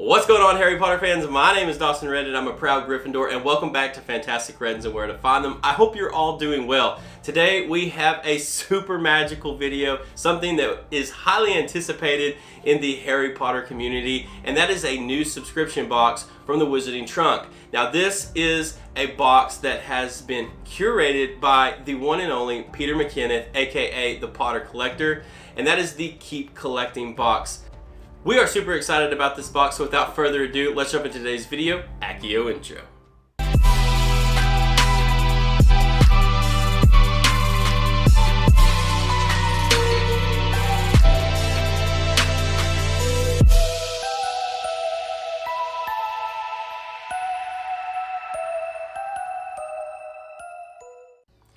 What's going on, Harry Potter fans? My name is Dawson Reddin. I'm a proud Gryffindor, and welcome back to Fantastic Reddins and Where to Find Them. I hope you're all doing well. Today we have a super magical video, something that is highly anticipated in the Harry Potter community, and that is a new subscription box from the Wizarding Trunk. Now this is a box that has been curated by the one and only Peter McKinnon, aka the Potter Collector, and that is the Keep Collecting box. We are super excited about this box, so without further ado, let's jump into today's video, Accio Intro.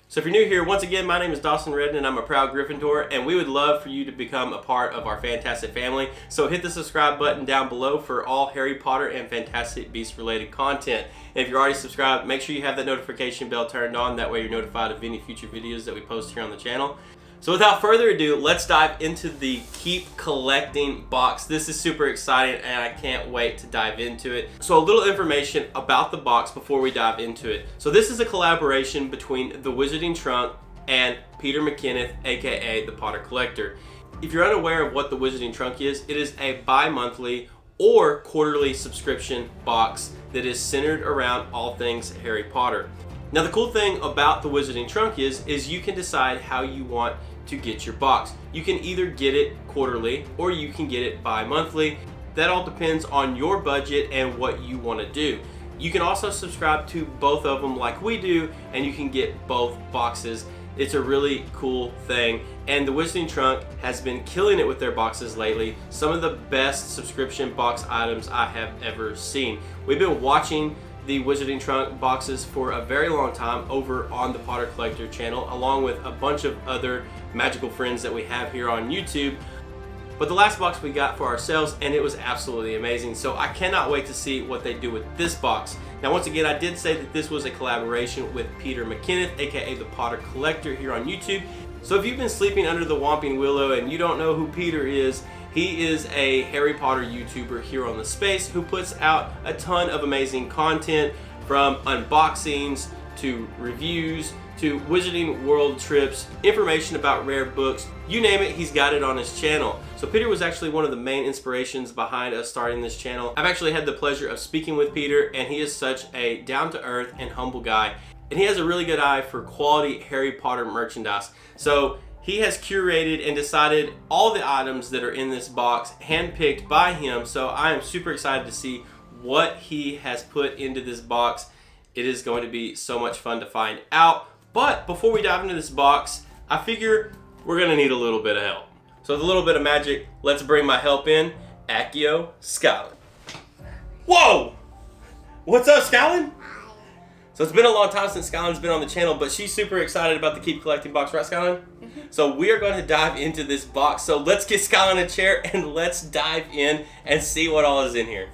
So if you're new here, once again, my name is Dawson Reddin and I'm a proud Gryffindor, and we would love for you to become a part of our fantastic family. So hit the subscribe button down below for all Harry Potter and Fantastic Beasts related content. And if you're already subscribed, make sure you have that notification bell turned on. That way you're notified of any future videos that we post here on the channel. So without further ado, let's dive into the Keep Collecting box. This is super exciting and I can't wait to dive into it. So a little information about the box before we dive into it. So this is a collaboration between the Wizarding Trunk and Peter McKinnon, aka the Potter Collector. If you're unaware of what the Wizarding Trunk is, it is a bi-monthly or quarterly subscription box that is centered around all things Harry Potter. Now the cool thing about the Wizarding Trunk is you can decide how you want to get your box. You can either get it quarterly or you can get it bi-monthly. That all depends on your budget and what you want to do. You can also subscribe to both of them like we do, and you can get both boxes. It's a really cool thing, and the Wizarding Trunk has been killing it with their boxes lately. Some of the best subscription box items I have ever seen. We've been watching the Wizarding Trunk boxes for a very long time over on the Potter Collector channel, along with a bunch of other magical friends that we have here on YouTube. But the last box we got for ourselves, and it was absolutely amazing. So I cannot wait to see what they do with this box. Now once again, I did say that this was a collaboration with Peter McKinnon, aka the Potter Collector, here on YouTube. So if you've been sleeping under the Whomping Willow and you don't know who Peter is, he is a Harry Potter YouTuber here on the space who puts out a ton of amazing content, from unboxings to reviews to Wizarding World trips, information about rare books, you name it, he's got it on his channel. So Peter was actually one of the main inspirations behind us starting this channel. I've actually had the pleasure of speaking with Peter, and he is such a down-to-earth and humble guy, and he has a really good eye for quality Harry Potter merchandise. So he has curated and decided all the items that are in this box, handpicked by him. So I am super excited to see what he has put into this box. It is going to be so much fun to find out. But before we dive into this box, I figure we're gonna need a little bit of help. So with a little bit of magic, let's bring my help in, Accio, Skylen. Whoa! What's up, Skylen? So it's been a long time since Skylen's been on the channel, but she's super excited about the Keep Collecting box, right, Skylen? Mm-hmm. So we are going to dive into this box. So let's get Skylen a chair and let's dive in and see what all is in here.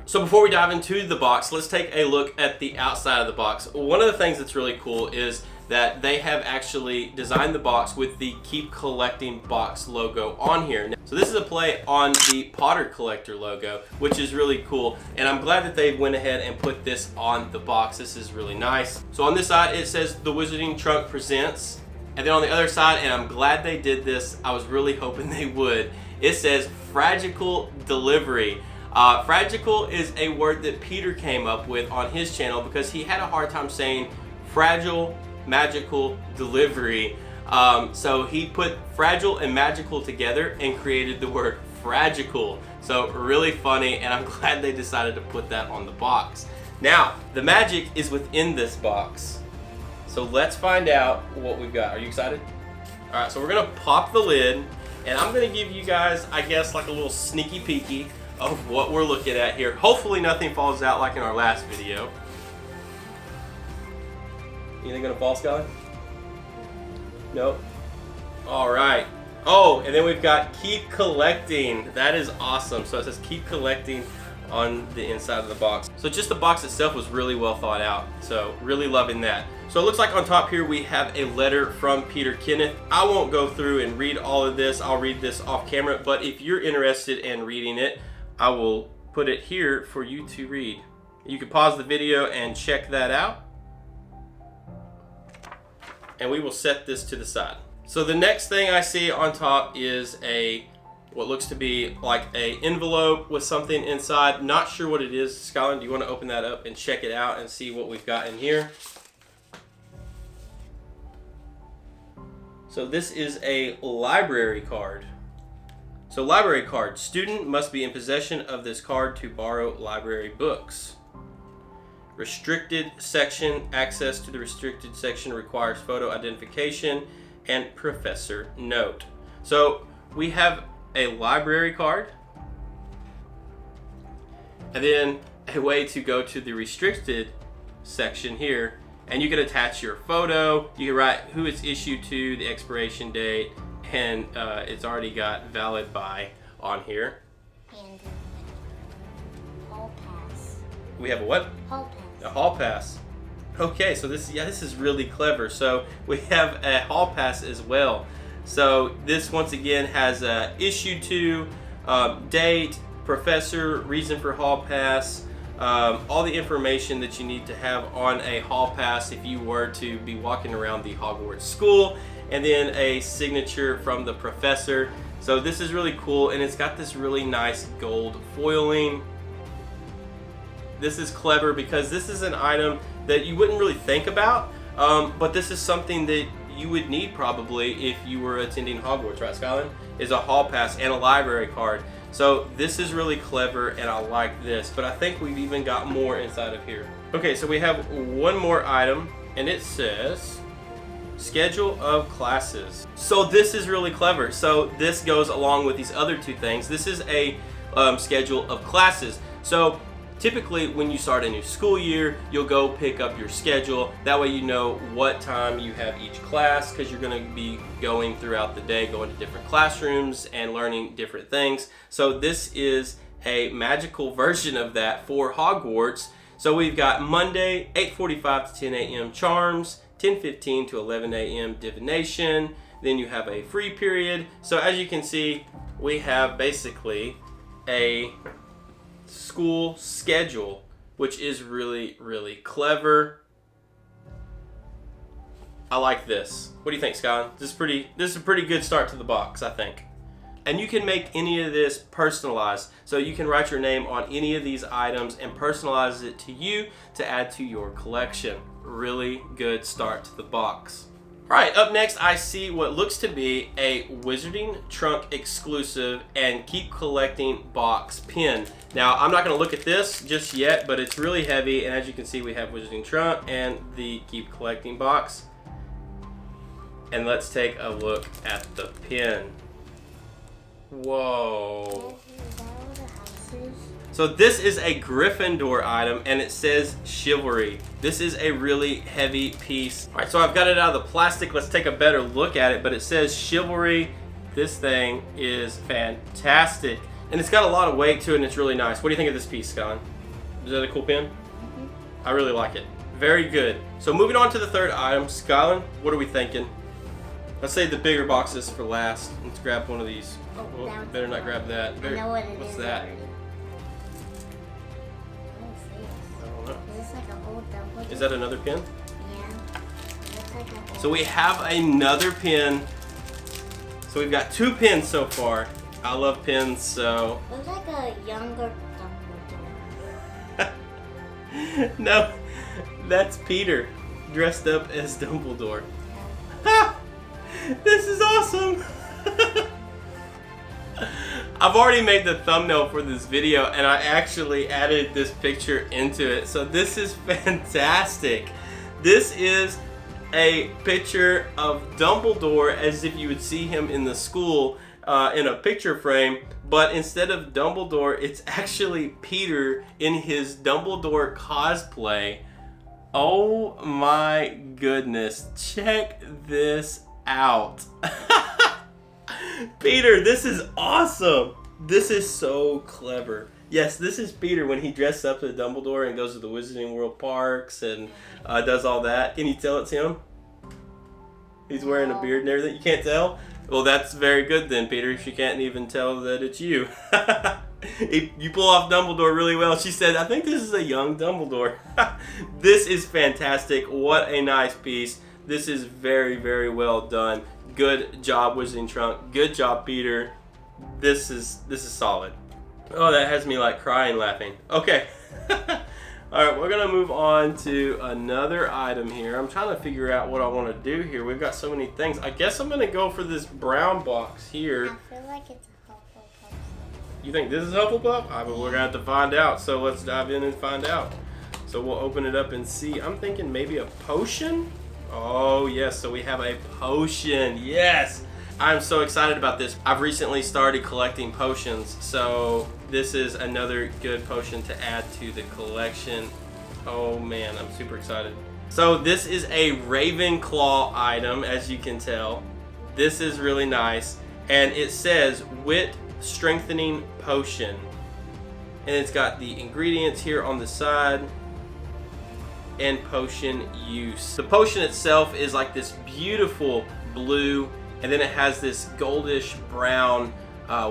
So before we dive into the box, let's take a look at the outside of the box. One of the things that's really cool is that they have actually designed the box with the Keep Collecting box logo on here. So this is a play on the Potter Collector logo, which is really cool. And I'm glad that they went ahead and put this on the box. This is really nice. So on this side, it says the Wizarding Trunk presents. And then on the other side, and I'm glad they did this, I was really hoping they would, it says Fragical Delivery. Fragical is a word that Peter came up with on his channel because he had a hard time saying fragile, magical delivery. So he put fragile and magical together and created the word Fragical. So really funny, and I'm glad they decided to put that on the box. Now, the magic is within this box. So let's find out what we've got. Are you excited? All right, so we're gonna pop the lid, and I'm gonna give you guys, I guess, like a little sneaky peeky of what we're looking at here. Hopefully nothing falls out like in our last video. Anything gonna fall, Skylen? Nope. All right. Oh, and then we've got Keep Collecting. That is awesome. So it says Keep Collecting on the inside of the box. So just the box itself was really well thought out. So really loving that. So it looks like on top here we have a letter from Peter McKinnon. I won't go through and read all of this. I'll read this off camera, but if you're interested in reading it, I will put it here for you to read. You can pause the video and check that out. And we will set this to the side. So the next thing I see on top is what looks to be like a envelope with something inside. Not sure what it is. Skylen, do you want to open that up and check it out and see what we've got in here? So this is a library card. So library card. Student must be in possession of this card to borrow library books. Restricted section. Access to the restricted section requires photo identification and professor note. So we have a library card, and then a way to go to the restricted section here, and you can attach your photo. You can write who it's issued to, the expiration date, and it's already got valid by on here. And hall pass. We have a what? Hall pass. A hall pass. Okay, so this is really clever. So we have a hall pass as well. So this once again has issued to, date, professor, reason for hall pass, all the information that you need to have on a hall pass if you were to be walking around the Hogwarts school, and then a signature from the professor. So this is really cool, and it's got this really nice gold foiling. This is clever because this is an item that you wouldn't really think about, but this is something that you would need probably if you were attending Hogwarts, right, Skylen? Is a hall pass and a library card. So this is really clever, and I like this, but I think we've even got more inside of here. Okay, so we have one more item, and it says schedule of classes. So this is really clever. So this goes along with these other two things. This is a schedule of classes. So typically when you start a new school year, you'll go pick up your schedule. That way you know what time you have each class, because you're going to be going throughout the day, going to different classrooms and learning different things. So this is a magical version of that for Hogwarts. So we've got Monday, 8:45 to 10 a.m. charms, 10:15 to 11 a.m. divination. Then you have a free period. So as you can see, we have basically a school schedule, which is really, really clever. I like this. What do you think, Skylen? This is a pretty good start to the box, I think. And you can make any of this personalized. So you can write your name on any of these items and personalize it to you to add to your collection. Really good start to the box. All right, up next I see what looks to be a Wizarding Trunk exclusive and Keep Collecting box pin. Now I'm not going to look at this just yet, but it's really heavy, and as you can see we have Wizarding Trunk and the Keep Collecting box. And let's take a look at the pin. Whoa. So this is a Gryffindor item, and it says Chivalry. This is a really heavy piece. All right, so I've got it out of the plastic. Let's take a better look at it, but it says Chivalry. This thing is fantastic, and it's got a lot of weight to it, and it's really nice. What do you think of this piece, Skylen? Is that a cool pin? Mm-hmm. I really like it. Very good. So moving on to the third item, Skylen, what are we thinking? Let's save the bigger boxes for last. Let's grab one of these. Oh, better not grab that. I know what it is. What's that? Already. Is this like an old Dumbledore? Is that another pin? Yeah. Looks like an old. So we have another pin. So we've got two pins so far. I love pins, so. Looks like a younger Dumbledore. No, that's Peter dressed up as Dumbledore. Ha! This is awesome. I've already made the thumbnail for this video, and I actually added this picture into it. So this is fantastic. This is a picture of Dumbledore as if you would see him in the school in a picture frame, but instead of Dumbledore, it's actually Peter in his Dumbledore cosplay. Oh my goodness, check this out. Peter, this is awesome. This is so clever. Yes, this is Peter when he dresses up as Dumbledore and goes to the Wizarding World parks and does all that. Can you tell it's him? He's wearing a beard and everything. You can't tell? Well, that's very good then, Peter. She can't even tell that it's you. You pull off Dumbledore really well. She said, I think this is a young Dumbledore. This is fantastic. What a nice piece. This is very, very well done. Good job, Wizarding Trunk. Good job, Peter. This is solid. Oh, that has me like crying laughing. Okay. All right, we're going to move on to another item here. I'm trying to figure out what I want to do here. We've got so many things. I guess I'm going to go for this brown box here. I feel like it's a Hufflepuff. You think this is Hufflepuff? But we're going to have to find out. So let's dive in and find out. So we'll open it up and see. I'm thinking maybe a potion. Oh, yes. So we have a potion. Yes. I'm so excited about this. I've recently started collecting potions. So this is another good potion to add to the collection. Oh, man. I'm super excited. So this is a Ravenclaw item, as you can tell. This is really nice. And it says Wit Strengthening Potion. And it's got the ingredients here on the side. And potion use. The potion itself is like this beautiful blue, and then it has this goldish brown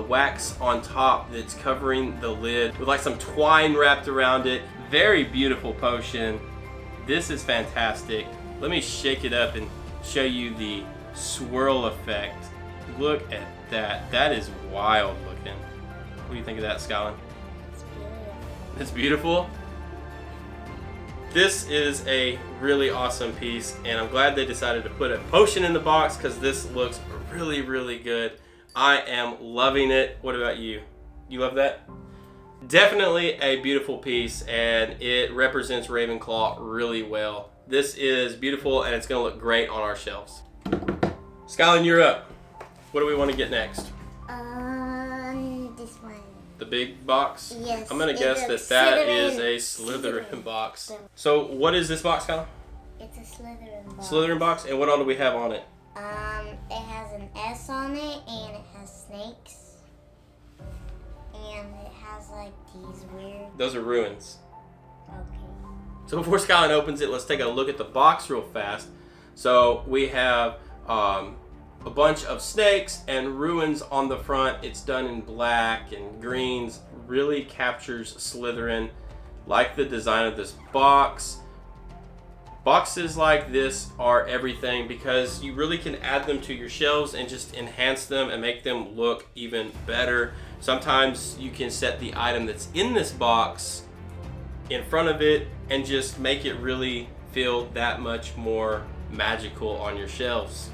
wax on top that's covering the lid with like some twine wrapped around it. Very beautiful potion. This is fantastic. Let me shake it up and show you the swirl effect. Look at that. That is wild looking. What do you think of that, Skylen? It's beautiful. It's beautiful? This is a really awesome piece, and I'm glad they decided to put a potion in the box because this looks really, really good. I am loving it. What about you? You love that? Definitely a beautiful piece, and it represents Ravenclaw really well. This is beautiful, and it's going to look great on our shelves. Skylen, you're up. What do we want to get next? This one. The big box? Yes. I'm going to guess that is a Slytherin box. So what is this box, Kyle? It's a Slytherin box. Slytherin box? And what all do we have on it? It has an S on it, and it has snakes. And it has like these weird... Those are ruins. Okay. So before Skylen opens it, let's take a look at the box real fast. So we have a bunch of snakes and ruins on the front. It's done in black and greens. Really captures Slytherin. Like the design of this box. Boxes like this are everything because you really can add them to your shelves and just enhance them and make them look even better. Sometimes you can set the item that's in this box in front of it and just make it really feel that much more magical on your shelves.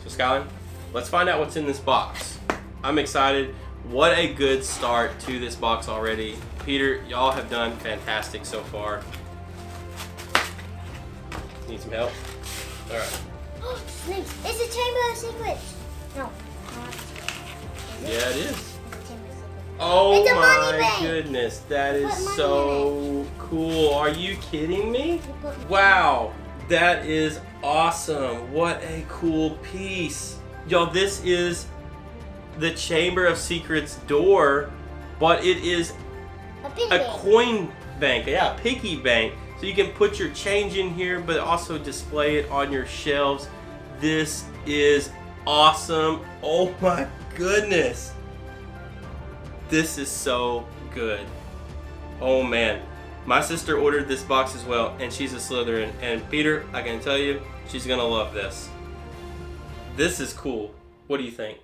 So Skylen, let's find out what's in this box. I'm excited. What a good start to this box already. Peter, y'all have done fantastic so far. Need some help? All right. Snakes! It's a Chamber of Secrets! No. Yeah, it is. It's a Chamber of Secrets. Oh It's a money my bank. goodness, that is Put money so cool. Are you kidding me? You put money Wow, that is awesome. What a cool piece. Y'all, this is the Chamber of Secrets door, but it is A piggy a bank. coin bank. Yeah, a piggy bank. So you can put your change in here, but also display it on your shelves. This is awesome. Oh my goodness. This is so good. Oh man. My sister ordered this box as well, and she's a Slytherin. And Peter, I can tell you, she's gonna love this. This is cool. What do you think?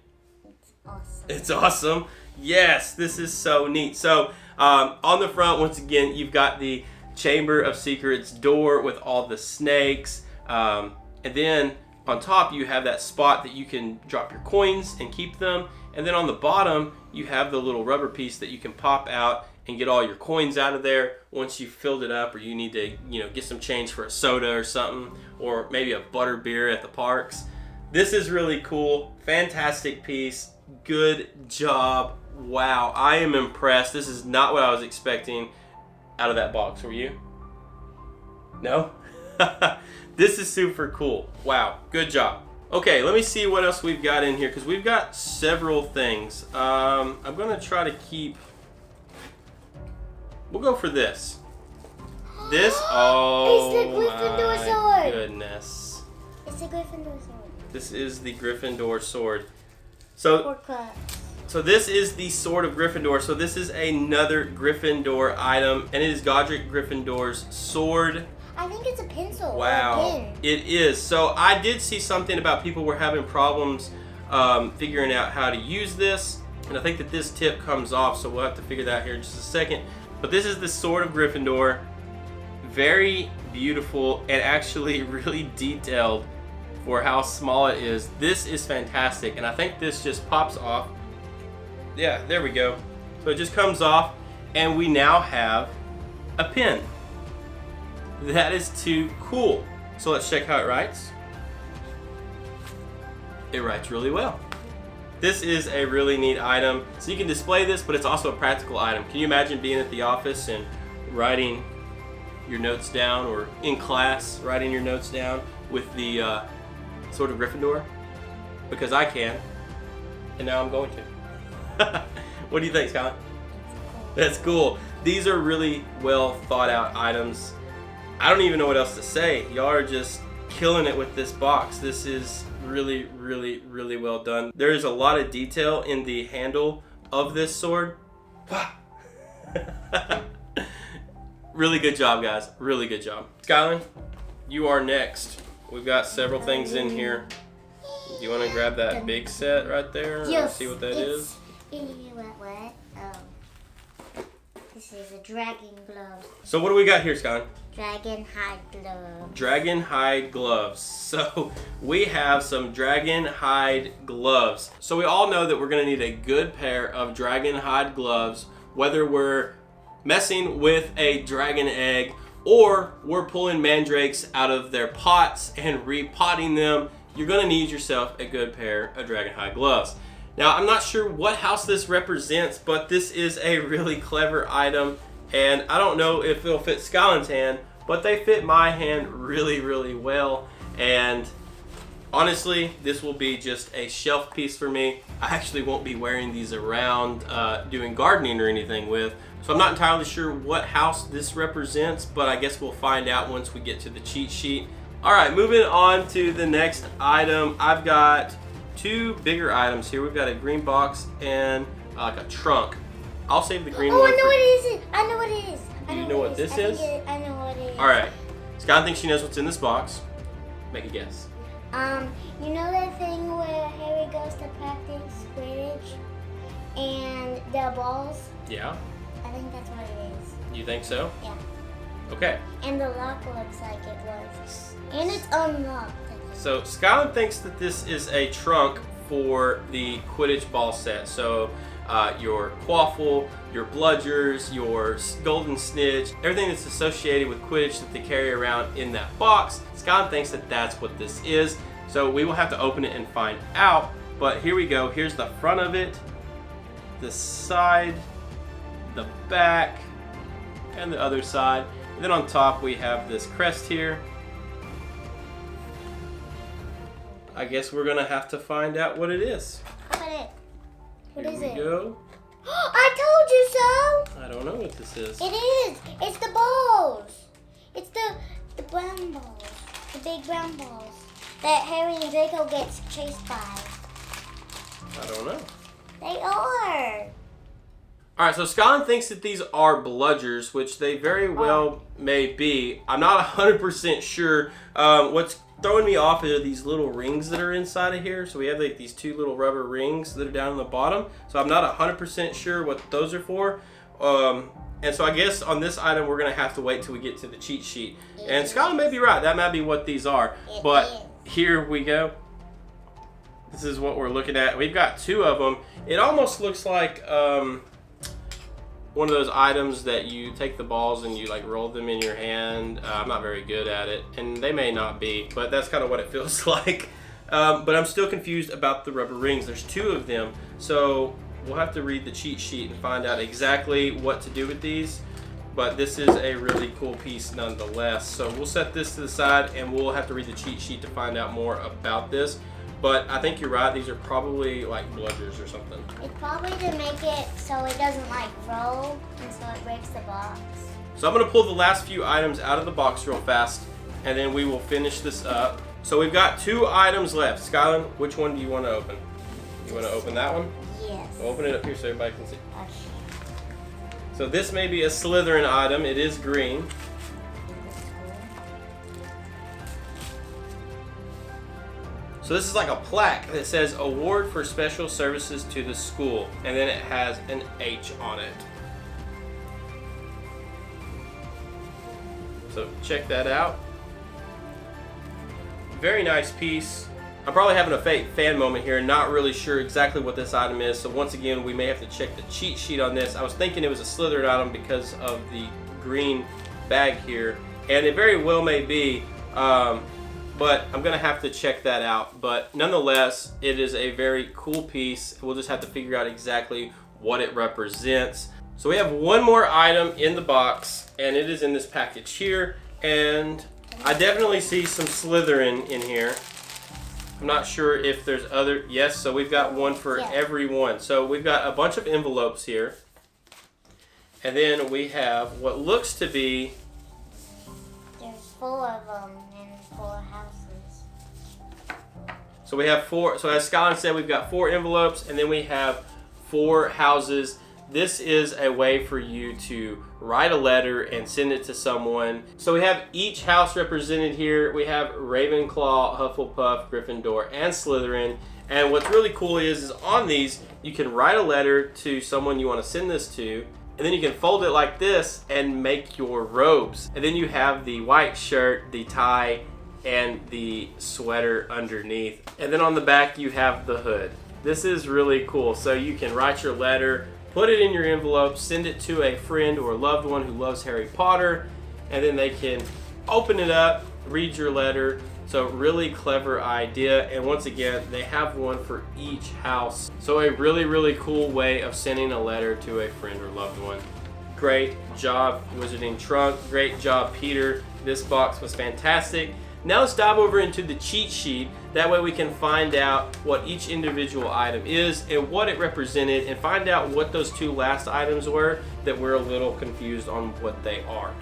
It's awesome. It's awesome. Yes, this is so neat. So on the front, once again, you've got the Chamber of Secrets door with all the snakes. And then on top, you have that spot that you can drop your coins and keep them. And then on the bottom, you have the little rubber piece that you can pop out and get all your coins out of there once you've filled it up, or you need to, get some change for a soda or something, or maybe a butter beer at the parks. This is really cool. Fantastic piece. Good job. Wow, I am impressed. This is not what I was expecting out of that box. Were you? No? This is super cool. Wow, good job. Okay, let me see what else we've got in here, because we've got several things. I'm going to try to keep... We'll go for this. This, oh It's the Gryffindor my sword. goodness. It's a Gryffindor sword. This is the Gryffindor sword. So, Four cups. So this is the Sword of Gryffindor. So this is another Gryffindor item, and it is Godric Gryffindor's sword. I think it's a pencil. Wow, or a pen. it is. So I did see something about people were having problems figuring out how to use this, and I think that this tip comes off, so we'll have to figure that out here in just a second. But this is the Sword of Gryffindor. Very beautiful and actually really detailed for how small it is. This is fantastic, and I think this just pops off. Yeah, there we go. So it just comes off, and we now have a pen. That is too cool. So let's check how it writes. It writes really well. This is a really neat item. So you can display this, but it's also a practical item. Can you imagine being at the office and writing your notes down, or in class writing your notes down with the Sword of Gryffindor? Because I can, and now I'm going to. What do you think, Skylen? That's cool. These are really well thought out items. I don't even know what else to say. Y'all are just killing it with this box. This is really, really, really well done. There is a lot of detail in the handle of this sword. Really good job, guys. Really good job. Skylen, you are next. We've got several things in here. Do you want to grab that big set right there and see what that is? What? Oh. This is a dragon glove. So what do we got here, Skylen? Dragon hide gloves. Dragon hide gloves. So we have some dragon hide gloves. So we all know that we're going to need a good pair of dragon hide gloves, whether we're messing with a dragon egg or we're pulling mandrakes out of their pots and repotting them. You're going to need yourself a good pair of dragon hide gloves. Now, I'm not sure what house this represents, but this is a really clever item, and I don't know if it'll fit Skylen's hand, but they fit my hand really, really well. And honestly, this will be just a shelf piece for me. I actually won't be wearing these around doing gardening or anything with, so I'm not entirely sure what house this represents, but I guess we'll find out once we get to the cheat sheet. All right, moving on to the next item. I've got two bigger items here. We've got a green box and like a trunk. I'll save the green one. Oh, I know what it is. I know what it is. Do you know what this is? I know what it is. All right. Skylen thinks she knows what's in this box. Make a guess. You know that thing where Harry goes to practice Quidditch and the balls? Yeah. I think that's what it is. You think so? Yeah. Okay. And the lock looks like it was. And it's unlocked. So Skylen thinks that this is a trunk for the Quidditch ball set. So your quaffle, your bludgers, your golden snitch, everything that's associated with Quidditch that they carry around in that box. Skylen thinks that that's what this is. So we will have to open it and find out. But here we go. Here's the front of it, the side, the back, and the other side. And then on top we have this crest here. I guess we're gonna have to find out what it is. What is it? What is it? Here we go. I told you so! I don't know what this is. It is! It's the balls! It's the brown balls. The big brown balls that Harry and Draco gets chased by. I don't know. They are! Alright, so Skylen thinks that these are bludgers, which they very well may be. I'm not 100% sure. What's throwing me off are these little rings that are inside of here. So we have like these two little rubber rings that are down on the bottom. So I'm not 100% sure what those are for. And so I guess on this item we're going to have to wait till we get to the cheat sheet. And Skylen may be right. That might be what these are. But here we go. This is what we're looking at. We've got two of them. It almost looks like one of those items that you take the balls and you like roll them in your hand. I'm not very good at it, and they may not be, but that's kind of what it feels like. But I'm still confused about the rubber rings. There's two of them, so we'll have to read the cheat sheet and find out exactly what to do with these. But this is a really cool piece nonetheless. So we'll set this to the side and we'll have to read the cheat sheet to find out more about this. But I think you're right, these are probably like bludgers or something. It's probably to make it so it doesn't like roll and so it breaks the box. So I'm going to pull the last few items out of the box real fast and then we will finish this up. So we've got two items left. Skylen, which one do you want to open? You want to open that one? Yes. We'll open it up here so everybody can see. Okay. So this may be a Slytherin item. It is green. So this is like a plaque that says award for special services to the school, and then it has an H on it. So check that out. Very nice piece. I'm probably having a fake fan moment here, not really sure exactly what this item is, so once again we may have to check the cheat sheet on this. I was thinking it was a Slytherin item because of the green bag here, and it very well may be, but I'm gonna have to check that out. But nonetheless, it is a very cool piece. We'll just have to figure out exactly what it represents. So we have one more item in the box, and it is in this package here, and I definitely see some Slytherin in here. I'm not sure if there's other. Yes, so we've got one for everyone. So we've got a bunch of envelopes here, and then we have what looks to be. There's 4 of them in 4 houses. So we have 4. So as Skylen said, we've got 4 envelopes, and then we have 4 houses. This is a way for you to write a letter and send it to someone. So we have each house represented here. We have Ravenclaw, Hufflepuff, Gryffindor, and Slytherin. And what's really cool is on these, you can write a letter to someone you want to send this to, and then you can fold it like this and make your robes. And then you have the white shirt, the tie, and the sweater underneath. And then on the back, you have the hood. This is really cool. So you can write your letter, put it in your envelope, send it to a friend or a loved one who loves Harry Potter, and then they can open it up, read your letter. So really clever idea. And once again, they have one for each house. So a really, really cool way of sending a letter to a friend or loved one. Great job, Wizarding Trunk. Great job, Peter. This box was fantastic. Now let's dive over into the cheat sheet. That way we can find out what each individual item is and what it represented, and find out what those 2 last items were that we're a little confused on what they are.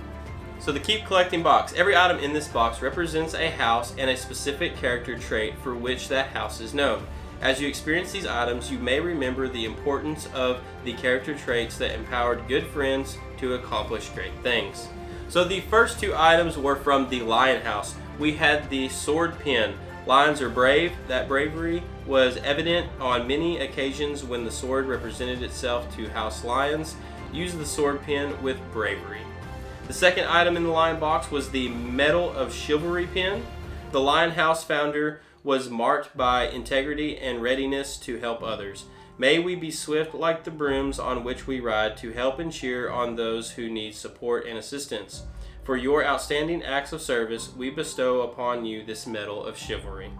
So the Keep Collecting box. Every item in this box represents a house and a specific character trait for which that house is known. As you experience these items, you may remember the importance of the character traits that empowered good friends to accomplish great things. So the first 2 items were from the Lion House. We had the sword pin. Lions are brave. That bravery was evident on many occasions when the sword represented itself to House Lions. Use the sword pin with bravery. The second item in the Lion box was the Medal of Chivalry pin. The Lion House founder was marked by integrity and readiness to help others. May we be swift like the brooms on which we ride to help and cheer on those who need support and assistance. For your outstanding acts of service, we bestow upon you this Medal of Chivalry.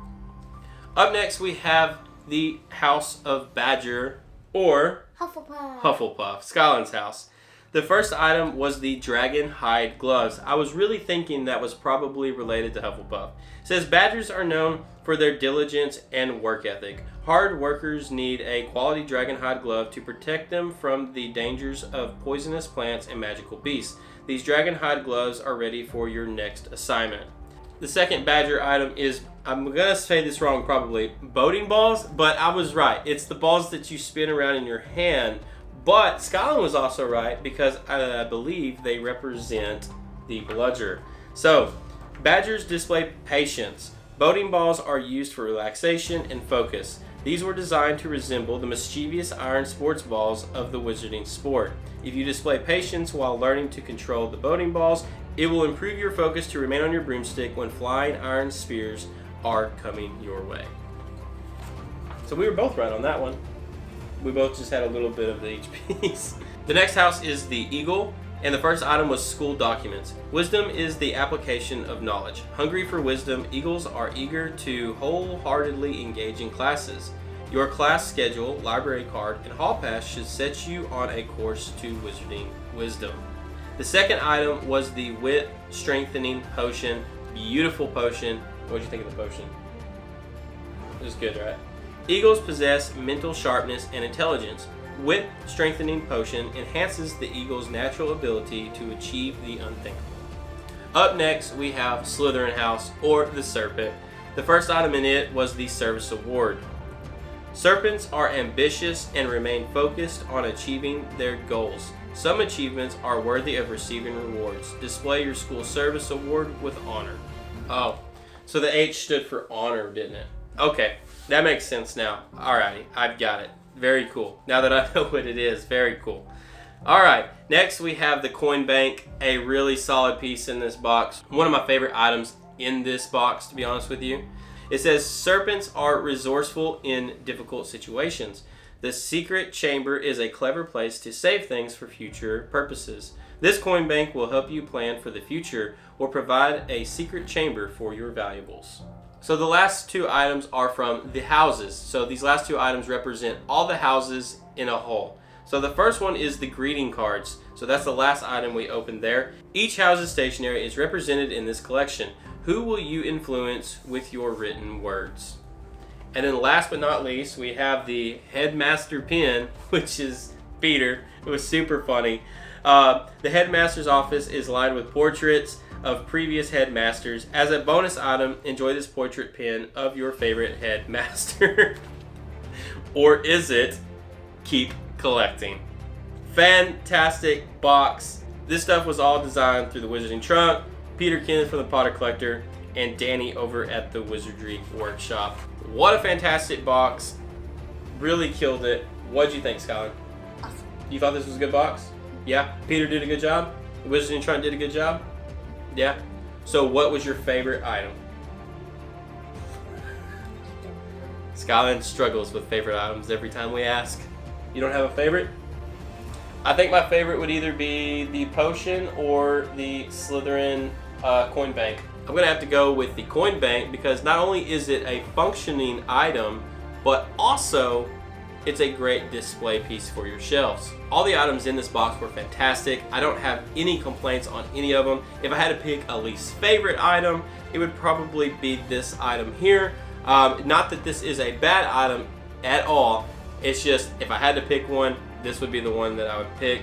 Up next, we have the House of Badger, or Hufflepuff, Skylen's house. The first item was the dragon hide gloves. I was really thinking that was probably related to Hufflepuff. It says badgers are known for their diligence and work ethic. Hard workers need a quality dragon hide glove to protect them from the dangers of poisonous plants and magical beasts. These dragon hide gloves are ready for your next assignment. The second badger item is, I'm gonna say this wrong probably, boating balls, but I was right. It's the balls that you spin around in your hand. But Skylen was also right, because I believe they represent the bludger. So, badgers display patience. Boating balls are used for relaxation and focus. These were designed to resemble the mischievous iron sports balls of the wizarding sport. If you display patience while learning to control the boating balls, it will improve your focus to remain on your broomstick when flying iron spears are coming your way. So we were both right on that one. We both just had a little bit of each piece. The next house is the Eagle, and the first item was school documents. Wisdom is the application of knowledge. Hungry for wisdom, Eagles are eager to wholeheartedly engage in classes. Your class schedule, library card, and hall pass should set you on a course to wizarding wisdom. The second item was the Wit Strengthening Potion. Beautiful potion. What did you think of the potion? It was good, right? Eagles possess mental sharpness and intelligence. Wit Strengthening Potion enhances the eagle's natural ability to achieve the unthinkable. Up next, we have Slytherin House, or the Serpent. The first item in it was the Service Award. Serpents are ambitious and remain focused on achieving their goals. Some achievements are worthy of receiving rewards. Display your school service award with honor. Oh, so the H stood for honor, didn't it? Okay, that makes sense now. Alrighty, I've got it. Very cool. Now that I know what it is, very cool. Alright, next we have the coin bank, a really solid piece in this box. One of my favorite items in this box, to be honest with you. It says, serpents are resourceful in difficult situations. The secret chamber is a clever place to save things for future purposes. This coin bank will help you plan for the future or provide a secret chamber for your valuables. So the last two items are from the houses. So these last two items represent all the houses in a whole. So the first one is the greeting cards. So that's the last item we opened there. Each house's stationery is represented in this collection. Who will you influence with your written words? And then last but not least, we have the headmaster pin, which is Peter. It was super funny. The headmaster's office is lined with portraits of previous headmasters. As a bonus item, enjoy this portrait pin of your favorite headmaster. Or is it? Keep collecting. Fantastic box. This stuff was all designed through the Wizarding Trunk, Peter Kenneth from the Potter Collector, and Danny over at the Wizardry Workshop. What a fantastic box. Really killed it. What'd you think, Skylen? Awesome. You thought this was a good box? Yeah? Peter did a good job? The Wizarding Trunk did a good job? Yeah? So what was your favorite item? Skylen struggles with favorite items every time we ask. You don't have a favorite? I think my favorite would either be the potion or the Slytherin coin bank. I'm going to have to go with the coin bank because not only is it a functioning item, but also it's a great display piece for your shelves. All the items in this box were fantastic. I don't have any complaints on any of them. If I had to pick a least favorite item, it would probably be this item here. Not that this is a bad item at all. It's just if I had to pick one, this would be the one that I would pick.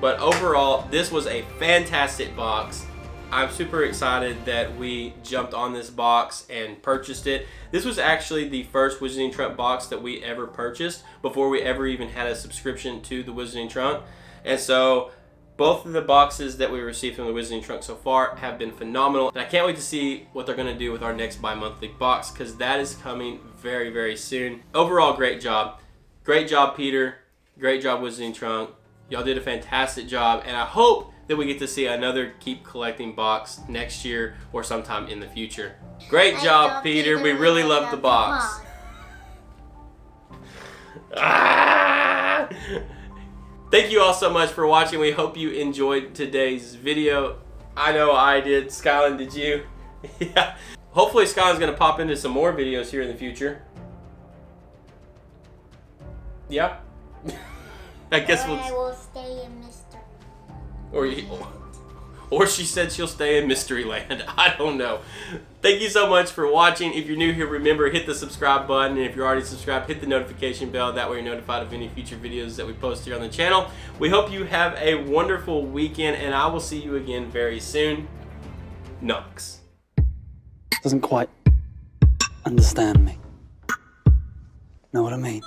But overall, this was a fantastic box. I'm super excited that we jumped on this box and purchased it. This was actually the first Wizarding Trunk box that we ever purchased before we ever even had a subscription to the Wizarding Trunk. And so both of the boxes that we received from the Wizarding Trunk so far have been phenomenal. And I can't wait to see what they're going to do with our next bi-monthly box because that is coming very, very soon. Overall, great job. Great job, Peter. Great job, Wizarding Trunk. Y'all did a fantastic job. And I hope that we get to see another Keep Collecting box next year or sometime in the future. Great job, Peter. We really love the box. Thank you all so much for watching. We hope you enjoyed today's video. I know I did. Skylen, did you? Yeah. Hopefully Skylen's going to pop into some more videos here in the future. Yeah. I guess I will stay in mystery. Or she said she'll stay in Mystery Land. I don't know. Thank you so much for watching. If you're new here, remember, hit the subscribe button. And if you're already subscribed, hit the notification bell. That way you're notified of any future videos that we post here on the channel. We hope you have a wonderful weekend, and I will see you again very soon. Knox. Doesn't quite understand me. Know what I mean?